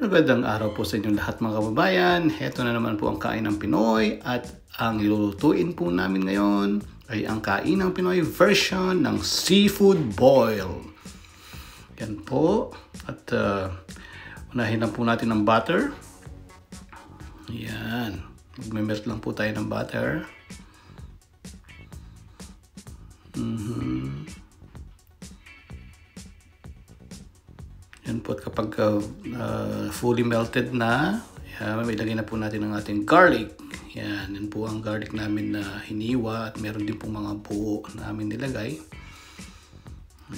Magandang araw po sa inyong lahat mga kababayan. Heto na naman po ang Kain ng Pinoy at ang ilulutuin po namin ngayon ay ang Kain ng Pinoy version ng seafood boil. Yan po. At unahin lang po natin ng butter. Yan. Magme-melt lang po tayo ng butter. Yan po, at kapag fully melted na, may ilagay na po natin ang ating garlic. Yan po ang garlic namin na hiniwa at meron din pong mga buo namin nilagay.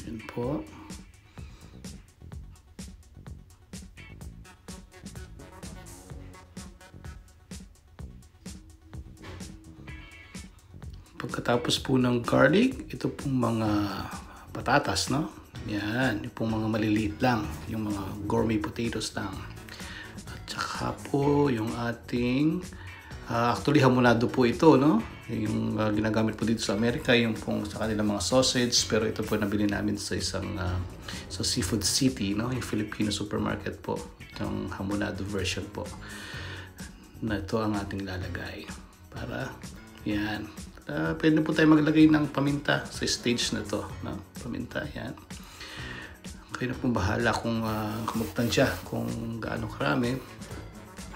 Yan po. Pagkatapos po ng garlic, ito pong mga patatas, no? Yan, yung pong mga maliliit lang, yung mga gourmet potatoes lang. At saka po yung ating, actually hamonado po ito, no? Yung ginagamit po dito sa Amerika, yung pong sa kanilang mga sausage, pero ito po nabili namin sa isang, sa Seafood City, no? Yung Filipino supermarket po, yung hamonado version po. Na ito ang ating lalagay. Para, yan. Pwede po tayo maglagay ng paminta sa stage na to, no? Paminta, yan. Kayo na pong bahala kung magtansya kung gaano karami.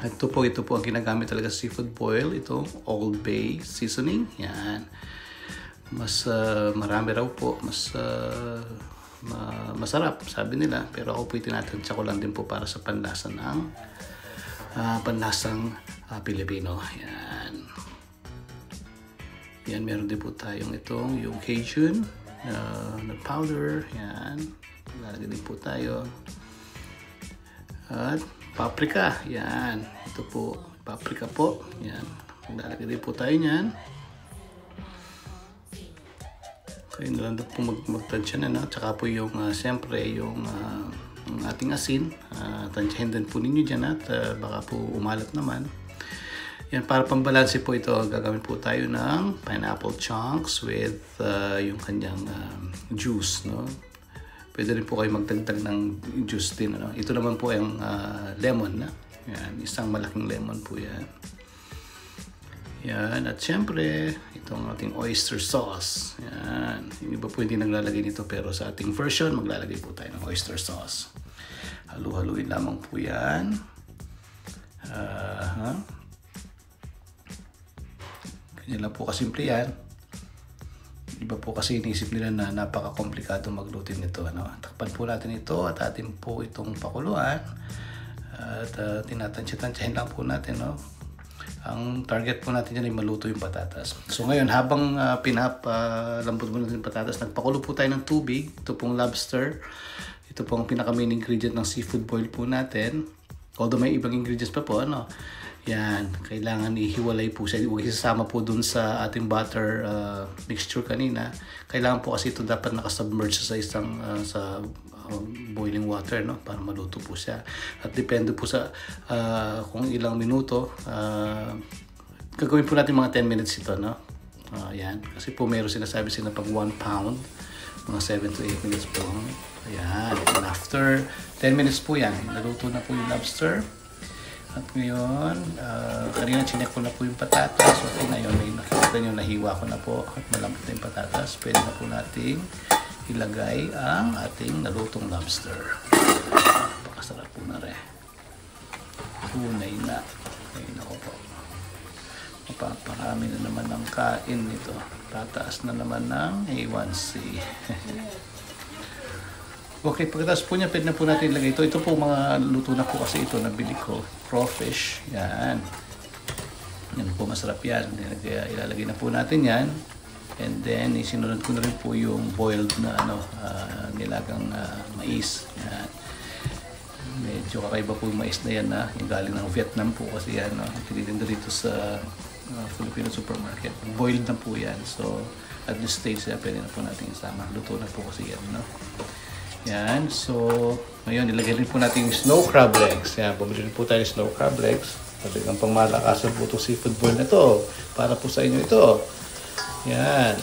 At ito po ang ginagamit talaga sa seafood boil. Ito, Old Bay seasoning. Yan. Mas marami raw po. Mas masarap, sabi nila. Pero ako po tinatansya ko lang din po para sa panlasa ng panlasang Pilipino. Yan. Yan, meron din po tayong itong yung Cajun na powder. Yan. Lalagay din po tayo. At paprika. Yan. Ito po. Paprika po. Yan. Lalagay din po tayo niyan. Kaya na lang po magtansya na. No? Tsaka po yung siyempre yung ating asin. Tansyahin din po ninyo dyan at baka po umalat naman. Yan, para pambalanse po ito, gagamit po tayo ng pineapple chunks with yung kanyang juice, no? Pwede rin po kayo magdagdag ng juice din, no? Ito naman po yung lemon, na. Yan, isang malaking lemon po yan. Yan, at syempre, itong ating oyster sauce. Yan, yung iba po hindi naglalagay nito, pero sa ating version, maglalagay po tayo ng oyster sauce. Halu-haluin lamang po yan. Ganyan lang po kasimple yan. Iba po kasi inisip nila na napaka-komplikado magluto nito. Ano? Takpan po natin ito at atin po itong pakuluan. At tinatansya-tansyahin lang po natin. No? Ang target po natin yan ay maluto yung patatas. So ngayon, habang pinapalambot mo natin yung patatas, nagpakulo po tayo ng tubig. Ito pong lobster. Ito pong pinaka-main ingredient ng seafood boil po natin. Although may ibang ingredients pa po, ano? Yan, kailangan ihiwalay po siya. Huwag isasama po dun sa ating butter mixture kanina. Kailangan po kasi ito dapat nakasubmerge sa isang boiling water, no? Para maluto po siya. At depende po sa kung ilang minuto. Gagawin po natin mga 10 minutes ito, no? Yan, kasi po meron sinasabi sila pag 1 pound, mga 7 to 8 minutes po. Ayan, and after 10 minutes po yan, naluto na po yung lobster. At ngayon, kanina chinek ko na po yung patatas. Okay na yun, nakikita nyo, nahiwa ko na po at malambot na yung patatas. Pwede na po nating ilagay ang ating nalutong lobster. Napakasarap po na rin. Tunay na. Ngayon ako po. Mapaparami na naman ng kain nito. Tataas na naman ng A1C. Okay, pagkatapos po niya, pwede na po natin ilagay ito. Ito po mga luto na po kasi ito, nabili ko. Crawfish, yan. Yan po, masarap yan. Ilalagay na po natin yan. And then, isinunod ko na rin po yung boiled na nilagang mais. Yan. Medyo kakaiba po yung mais na yan, yung galing ng Vietnam po kasi yan. Tinitinda dito sa Filipino supermarket. Boiled na po yan. So, at this stage, pwede na po natin isama. Luto na po kasi yan, no? Yan. So, ngayon, ilagay rin po natin yung snow crab legs. Yan, bumili rin po tayo ng snow crab legs. Talagang pangmalakasan po itong seafood boil na ito. Para po sa inyo ito. Yan.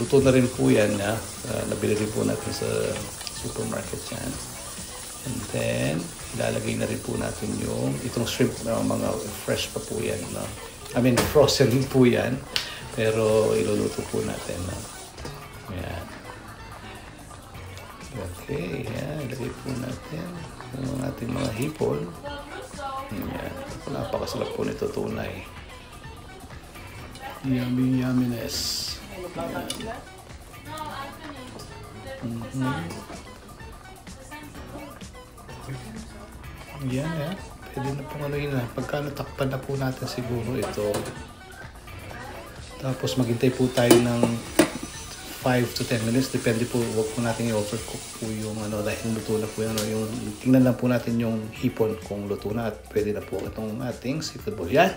Luto na rin po yan. Nabili rin po natin sa supermarket yan. And then, Ilalagay na rin po natin yung itong shrimp na mga fresh pa po yan. No? I mean, frozen po yan. Pero iluluto po natin. No? Ayan. Okay, yan. Ilagay po natin yung ating mga hipon. Ayan. Napakasarap po nito, tunay. Yummy, yumminess. Yan, yan. Pwede na pong ano yun na. Pagka natakpan na po natin siguro ito. Tapos maghintay po tayo ng 5 to 10 minutes. Depende po, huwag po natin i-overcook po yung ano, dahil luto na po yung, tingnan lang po natin yung hipon kung luto na at pwede na po itong ating seafood bowl. Yan.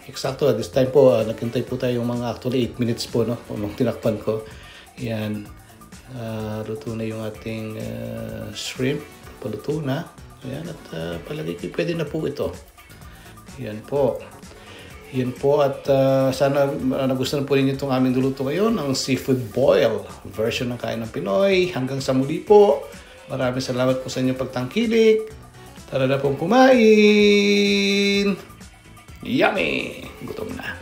Eksakto. At this time po, naghintay po tayo yung mga actually 8 minutes po, no? Nung tinakpan ko. Yan. Luto na yung ating shrimp. Paluto na. Ayan, at palagi ko pwede na po ito. Yan po. Yan po at sana nagustuhan po ninyo itong aming luluto ngayon, ang seafood boil version ng Kain ng Pinoy. Hanggang sa muli po. Maraming salamat po sa inyong pagtangkilik. Tara na pong kumain. Yummy! Gutom na.